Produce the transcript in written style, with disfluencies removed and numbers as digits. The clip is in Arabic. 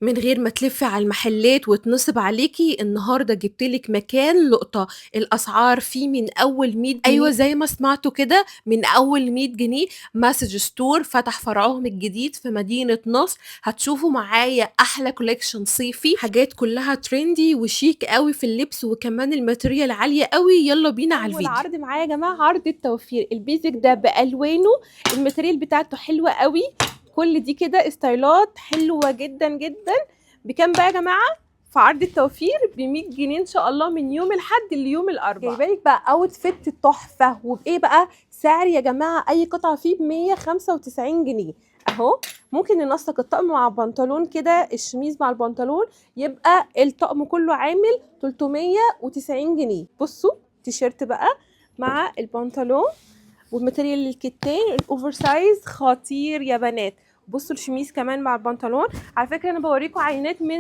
من غير ما تلفي على المحلات وتنصب عليكي، النهارده جبتلك مكان لقطة. الأسعار فيه من أول 100 جنيه، أيوة زي ما سمعتوا كده، من أول 100 جنيه. مسج ستور فتح فرعهم الجديد في مدينة نصر. هتشوفوا معايا أحلى كوليكشن صيفي، حاجات كلها ترندي وشيك قوي في اللبس، وكمان الماتريال عالية قوي. يلا بينا على الفيديو. اول عرض معايا يا جماعه عرض التوفير البيزك ده بالوانه، الماتريال بتاعته حلوه قوي. كل دي كده ستايلات حلوه جدا جدا. بكام بقى يا جماعه؟ في عرض التوفير ب 100 جنيه ان شاء الله، من يوم الاحد ليوم الاربعاء. جايبه لك بقى اوتفيت تحفه، وبايه بقى سعر يا جماعه؟ اي قطعه فيه ب 195 جنيه اهو. ممكن ننسق الطقم مع البنطلون كده، الشميز مع البنطلون، يبقى الطقم كله عامل 390 جنيه. بصوا، تيشيرت بقى مع البنطلون، والماتيريال الكتان الاوفر سايز خطير يا بنات. بصوا الشميز كمان مع البنطلون. على فكره انا بوريكم عينات من